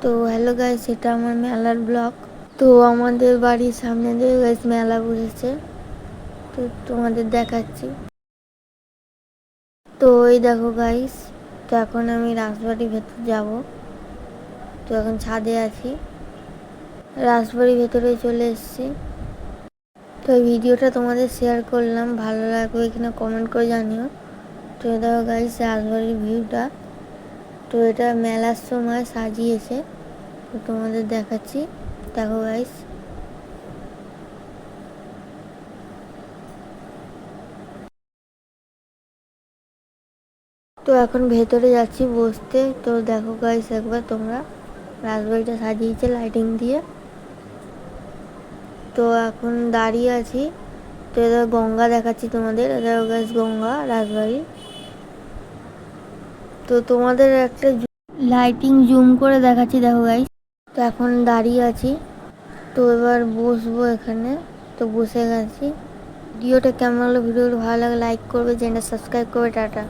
তো hello guys, এটা আমার মেলার ব্লগ। তো আমাদের বাড়ির সামনে দিয়ে গাইস মেলা বসেছে, তো তোমাদের দেখাচ্ছি। তো এই দেখো গাইস, তো এখন আমি রাজবাড়ির ভেতর যাব। তো এখন ছাদে আছি, রাজবাড়ির ভেতরে চলে এসেছি। তো এই ভিডিওটা তোমাদের শেয়ার করলাম, ভালো লাগবে কিনা কমেন্ট করে জানিও। তো দেখো গাইস রাজবাড়ির ভিউটা, তো এটা মেলার সময় সাজিয়েছে, তো তোমাদের দেখাচ্ছি। দেখো গাইস, তো এখন ভেতরে যাচ্ছি বসতে। তো দেখো গাইস একবার তোমরা, রাজবাড়িটা সাজিয়েছে লাইটিং দিয়ে। তো এখন দাঁড়িয়ে আছি। তো এদের গঙ্গা দেখাচ্ছি তোমাদের, এদের গাইস গঙ্গা রাজবাড়ি। তো তোমাদের একটা লাইটিং জুম করে দেখাচ্ছি, দেখো গাইস। তো এখন দাঁড়িয়ে আছি, তো এবার বসবো এখানে। তো বসে গেছি। ভিডিওটা কেমন লাগলো, ভিডিওটা ভালো লাগে লাইক করবে, চ্যানেলটা সাবস্ক্রাইব করবে। টাটা।